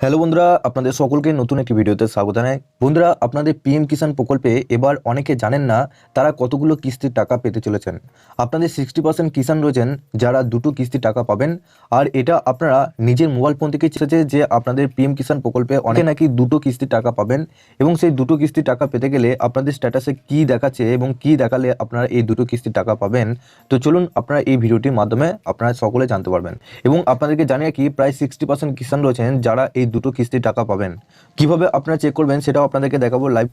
Hello বন্ধুরা, আপনাদের সকলকে নতুন একটি ভিডিওতে স্বাগত জানাই। বন্ধুরা, আপনাদের পিএম কিষাণ প্রকল্পে এবার অনেকে জানেন না তারা কতগুলো কিস্তির টাকা পেতে চলেছেন। আপনাদের 60% কিষাণ রয়েছেন যারা দুটো কিস্তির টাকা পাবেন। আর এটা আপনারা নিজের মোবাইল ফোন থেকে এসেছে যে আপনাদের পিএম কিষাণ প্রকল্পে অনেকে নাকি দুটো কিস্তির টাকা পাবেন, এবং সেই দুটো কিস্তির টাকা পেতে গেলে আপনাদের স্ট্যাটাসে কি দেখাচ্ছে এবং কি দেখালে আপনারা এই দুটো কিস্তির টাকা পাবেন। তো চলুন আপনারা এই ভিডিওটির মাধ্যমে আপনারা সকলে জানতে পারবেন। এবং আপনাদেরকে জানিয়ে কি প্রায় 60% কিষাণ রয়েছেন যারা এই দুটো কিস্তির টাকা পাবেন। কিভাবে আপনারা চেক করবেন সেটাও আপনাদেরকে দেখাবো লাইভ।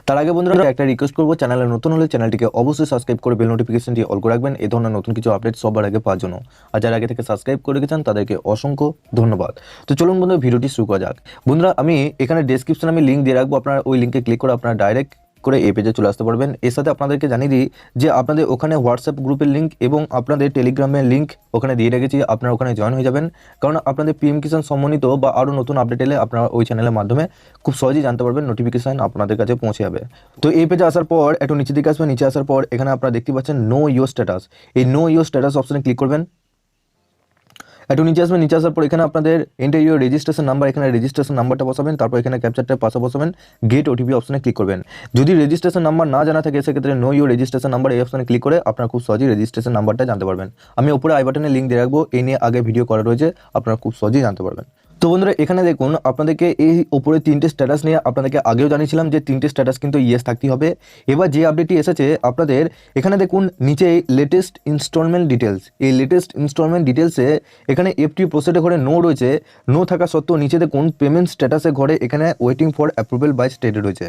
তার আগে বন্ধুরা একটা রিকোয়েস্ট করবো, চ্যানেলে নতুন হলে চ্যানেলটিকে অবশ্যই সাবস্ক্রাইব করে বেল নোটিফিকেশনটি অল করে রাখবেন এই ধরনের নতুন কিছু আপডেট সবার আগে পাওয়ার জন্য। আর যারা আগে থেকে সাবস্ক্রাইব করে রেখেছেন তাদেরকে অসংখ্য ধন্যবাদ। তো চলুন বন্ধুরা ভিডিওটি শুরু করা যাক। বন্ধুরা, আমি এখানে ডেসক্রিপশনে আমি লিঙ্ক দিয়ে রাখবো, আপনারা ওই লিঙ্কে ক্লিক করে আপনারা ডাইরেক্ট করে এই পেজে চলে আসতে পারবেন। এর সাথে আপনাদেরকে জানিয়ে দিই যে আপনাদের ওখানে হোয়াটসঅ্যাপ গ্রুপের লিঙ্ক এবং আপনাদের টেলিগ্রামের লিঙ্ক ওখানে দিয়ে রেখেছি, আপনারা ওখানে জয়েন হয়ে যাবেন। কারণ আপনাদের পিএম কিষাণ সম্বন্ধিত বা আরও নতুন আপডেট এলে আপনারা ওই চ্যানেলের মাধ্যমে খুব সহজেই জানতে পারবেন, নোটিফিকেশান আপনাদের কাছে পৌঁছে যাবে। তো এই পেজে আসার পর একটু নিচে দিকে আসবেন, নিচে আসার পর এখানে আপনারা দেখতে পাচ্ছেন নো ইয়োর স্ট্যাটাস। এই নো ইয়োর স্ট্যাটাস অপশনে ক্লিক করবেন। একটু নিচে আসবেন, নিচে আসার পর এখানে আপনাদের এন্টার ইউর রেজিস্ট্রেশন নাম্বার, এখানে রেজিস্ট্রেশন নাম্বারটা বসাবেন। তারপর এখানে ক্যাপচারটা পাশে বসাবেন, গেট ওটিপি অপশনে ক্লিক করবেন। যদি রেজিস্ট্রেশন নাম্বার না জানা থাকে সেক্ষেত্রে নো ইউর রেজিস্ট্রেশন নাম্বার এই অপশনে ক্লিক করে আপনারা খুব সহজেই রেজিস্ট্রেশন নাম্বারটা জানতে পারবেন। আমি উপরে আই বাটনে লিঙ্ক দিয়ে রাখবো, এই নিয়ে আগে ভিডিও করা রয়েছে, আপনারা খুব সহজেই জানতে পারবেন। তো বন্ধুরা, এখানে দেখুন আপনাদেরকে এই উপরে তিনটে স্ট্যাটাস নিয়ে আপনাদেরকে আগেও জানিয়েছিলাম যে তিনটে স্ট্যাটাস কিন্তু ইয়েস থাকতেই হবে। এবার যে আপডেটটি এসেছে আপনাদের এখানে দেখুন নিচে লেটেস্ট ইনস্টলমেন্ট ডিটেলস, এই লেটেস্ট ইনস্টলমেন্ট ডিটেলসে এখানে এফটি প্রসেসের ঘরে নো রয়েছে। নো থাকা সত্ত্বেও নিচে দেখুন পেমেন্ট স্ট্যাটাসের ঘরে এখানে waiting for approval by state রয়েছে।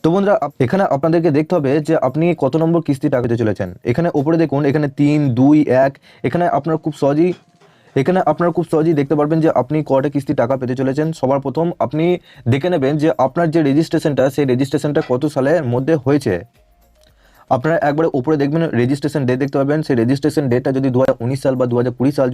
তো বন্ধুরা, এখানে আপনাদেরকে দেখতে হবে যে আপনি কত নম্বর কিস্তি টাকা দিতে চলেছেন। এখানে উপরে দেখুন এখানে 3, 2, 1, এখানে আপনারা খুব সহজেই দেখতে পারবেন যে আপনি কয়টা কিস্তি টাকা পেতে চলেছেন। সবার প্রথম আপনি দেখে নেবেন যে আপনার যে রেজিস্ট্রেশনটা সেই রেজিস্ট্রেশনটা কত সালের মধ্যে হয়েছে। আপনারা একবারে উপরে দেখবেন রেজিস্ট্রেশন ডেট দেখতে পাবেন। সেই রেজিস্ট্রেশন ডেটটা যদি 2019 সাল বা 2020 সাল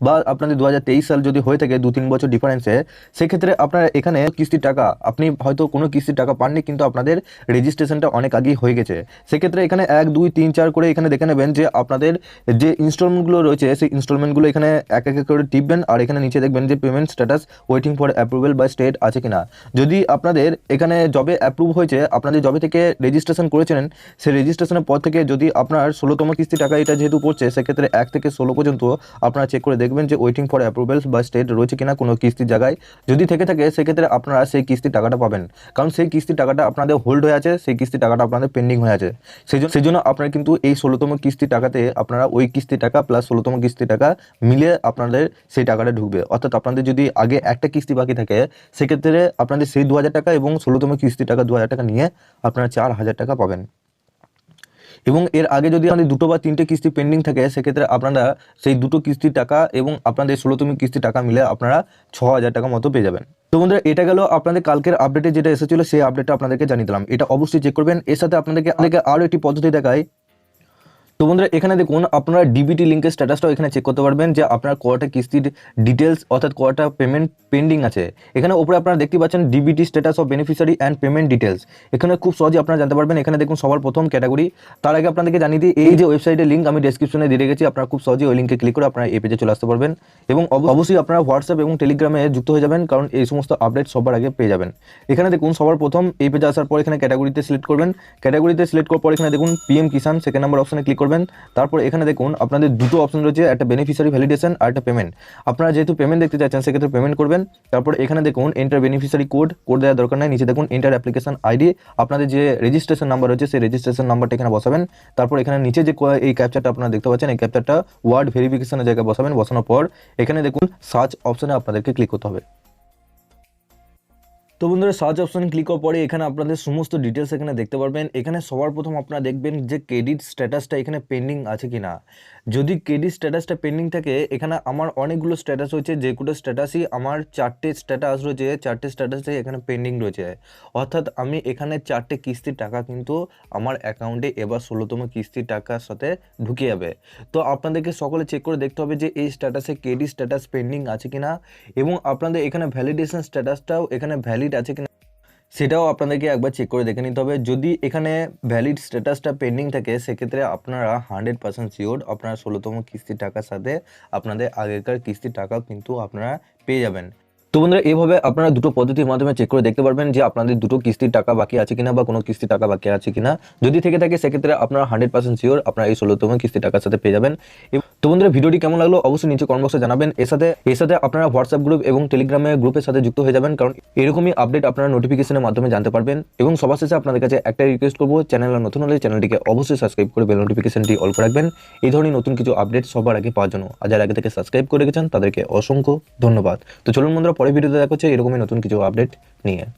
বা আপনাদের 2023 সাল যদি হয়ে থাকে 2-3 বছর ডিফারেন্সে, সেক্ষেত্রে আপনারা এখানে কিস্তির টাকা আপনি হয়তো কোনো কিস্তির টাকা পাননি, কিন্তু আপনাদের রেজিস্ট্রেশনটা অনেক আগেই হয়ে গেছে। সেক্ষেত্রে এখানে 1, 2, 3, 4 করে এখানে দেখে নেবেন যে আপনাদের যে ইনস্টলমেন্টগুলো রয়েছে সেই ইনস্টলমেন্টগুলো এখানে এক এক করে টিপবেন। আর এখানে নিচে দেখবেন যে payment status waiting for approval by state আছে কিনা। যদি আপনাদের এখানে জবে অ্যাপ্রুভ হয়েছে, আপনাদের জবে থেকে রেজিস্ট্রেশন করেছিলেন, সেই রেজিস্ট্রেশনের পর থেকে যদি আপনার 16তম কিস্তি টাকা এটা যেহেতু পড়ছে, সেক্ষেত্রে 1 থেকে 16 পর্যন্ত আপনারা চেক করে দেখবেন যে ওয়েটিং ফর অ্যাপ্রুভেল বা স্টেট রয়েছে কিনা কোনো কিস্তির জায়গায়। যদি থেকে থাকে সেক্ষেত্রে আপনারা সেই কিস্তির টাকাটা পাবেন, কারণ সেই কিস্তির টাকাটা আপনাদের হোল্ড হয়ে আছে, সেই কিস্তির টাকাটা আপনাদের পেন্ডিং হয়ে আছে। সেই জন্য আপনারা কিন্তু এই 16তম কিস্তির টাকাতে আপনারা ওই কিস্তির টাকা প্লাস 16তম কিস্তির টাকা মিলিয়ে আপনাদের সেই টাকাটা ঢুকবে। অর্থাৎ আপনাদের যদি আগে একটা কিস্তি বাকি থাকে, সেক্ষেত্রে আপনাদের সেই 2000 টাকা এবং 16তম কিস্তির টাকা 2000 টাকা নিয়ে আপনারা 4000 টাকা পাবেন। এবং এর আগে যদি আপনাদের 2টো বা 3টে কিস্তি পেন্ডিং থাকে, সেক্ষেত্রে আপনারা সেই 2টো কিস্তির টাকা এবং আপনাদের 16তম কিস্তির টাকা মিলে আপনারা 6000 টাকা মতো পেয়ে যাবেন। তো বন্ধুরা, এটা গেল আপনাদের কালকের আপডেটে যেটা এসেছিল, সেই আপডেটটা আপনাদেরকে জানিয়ে দিলাম। এটা অবশ্যই চেক করবেন। এর সাথে আপনাদেরকে আরও একটি পদ্ধতি দেখায়। তো বন্ধুরা, এখানে দেখুন আপনারা ডিবিটি লিঙ্কের স্ট্যাটাসটাও এখানে চেক করতে পারবেন যে আপনার কয়টা কিস্তির ডিটেলস অর্থাৎ কয়টা পেমেন্ট পেন্ডিং আছে। এখানে উপরে আপনারা দেখতে পাচ্ছেন DBT status of beneficiary and payment details. এখানে খুব সহজে আপনারা জানতে পারবেন। এখানে দেখুন সবার প্রথম ক্যাটাগরি। তার আগে আপনাদেরকে জানিয়ে দিই, এই যে ওয়েবসাইটের লিঙ্ক আমি ডেসক্রিপশনে দিয়ে রেখেছি, আপনারা খুব সহজে ওই লিঙ্কে ক্লিক করে আপনারা এই পেজে চলে আসতে পারবেন। এবং অবশ্যই আপনারা হোয়াটসঅ্যাপ এবং টেলিগ্রামে যুক্ত হয়ে যাবেন, কারণ এই সমস্ত আপডেট সবার আগে পেয়ে যাবেন। এখানে দেখুন সবার প্রথম এই পেজে আসার পর এখানে ক্যাটাগরিতে সিলেক্ট করবেন। ক্যাটাগরিতে সিলেক্ট করার পর এখানে দেখুন পিএম কিষাণ সেকেন্ড নাম্বার অপশনে ক্লিক করবেন। তারপর এখানে দেখুন আপনাদের দুটো অপশন রয়েছে, একটা বেনিফিশিয়ারি ভ্যালিডেশন আর একটা পেমেন্ট। আপনারা যেহেতু পেমেন্ট দেখতে চাচ্ছেন সেক্ষেত্রে পেমেন্ট করবেন। তারপর এখানে দেখুন এন্টার বেনিফিশিয়ারি কোড দেওয়ার দরকার নাই। নিচে দেখুন এন্টার অ্যাপ্লিকেশন আইডি, আপনাদের যে রেজিস্ট্রেশন নাম্বার রয়েছে সেই রেজিস্ট্রেশন নাম্বারটা এখানে বসাবেন। তারপর এখানে নিচে যে এই ক্যাপচারটা আপনারা দেখতে পাচ্ছেন, এই ক্যাপচারটা ওয়ার্ড ভেরিফিকেশনের জায়গায় বসাবেন। বসানোর পর এখানে দেখুন সার্চ অপশনে আপনাদেরকে ক্লিক করতে হবে। তো বন্ধুরা, সার্চ অপশন ক্লিক করার পরে এখানে আপনাদের সমস্ত ডিটেলস এখানে দেখতে পারবেন। এখানে সবার প্রথম আপনারা দেখবেন যে ক্রেডিট স্ট্যাটাসটা এখানে পেন্ডিং আছে কিনা। যদি ক্রেডিট স্ট্যাটাসটা পেন্ডিং থাকে, এখানে আমার অনেকগুলো স্ট্যাটাস রয়েছে, যেগুলো স্ট্যাটাসই আমার 4টে স্ট্যাটাস রয়েছে, 4টে স্ট্যাটাসে এখানে পেন্ডিং রয়েছে। অর্থাৎ আমি এখানে 4টে কিস্তির টাকা কিন্তু আমার অ্যাকাউন্টে এবার 16তম কিস্তির টাকার সাথে ঢুকে যাবে। তো আপনাদেরকে সকলে চেক করে দেখতে হবে যে এই স্ট্যাটাসে ক্রেডিট স্ট্যাটাস পেন্ডিং আছে কিনা, এবং আপনাদের এখানে ভ্যালিডেশন স্ট্যাটাসটাও এখানে ভ্যালিড আছে কিনা সেটাও আপনাদেরকে একবার চেক করে দেখে নিতে হবে। যদি এখানে ভ্যালিড স্ট্যাটাসটা পেন্ডিং থাকে, সেক্ষেত্রে আপনারা 100% শিওর আপনারা 16তম কিস্তির টাকার সাথে আপনাদের আগেকার কিস্তির টাকাও কিন্তু আপনারা পেয়ে যাবেন। তো বন্ধুরা এইভাবে আপনারা দুটো পদ্ধতির মাধ্যমে চেক করে দেখতে পারবেন যে আপনাদের দুটো কিস্তির টাকা বাকি আছে কিনা বা কোনো কিস্তির টাকা বাকি আছে কিনা। যদি থেকে থাকে সেক্ষেত্রে আপনারা 100% শিওর আপনারা এই 16তম কিস্তির টাকার সাথে পেয়ে যাবেন। তো বন্ধুরা ভিডিওটি কেমন লাগলো অবশ্যই নিচে কমেন্ট বক্সে জানাবেন। এর সাথে আপনারা হোয়াটসঅ্যাপ গ্রুপ এবং টেলিগ্রামে গ্রুপের সাথে যুক্ত হয়ে যাবেন, কারণ এরকমই আপডেট আপনারা নোটিফিকেশনের মাধ্যমে জানতে পারবেন। এবং সবার শেষে আপনাদের কাছে একটাই রিকোয়েস্ট করবো, চ্যানেলে নতুন হলে চ্যানেলটিকে অবশ্যই সাবস্ক্রাইব করে বেল নোটিফিকেশনটি অল করে রাখবেন এই ধরনের নতুন কিছু আপডেট সবার আগে পাওয়ার জন্য। আর যারা আগে থেকে সাবস্ক্রাইব করে রেখেছেন তাদেরকে অসংখ্য ধন্যবাদ। তো চলুন বন্ধুরা পরের ভিডিওতে দেখা হচ্ছে এরকমই নতুন কিছু আপডেট নিয়ে।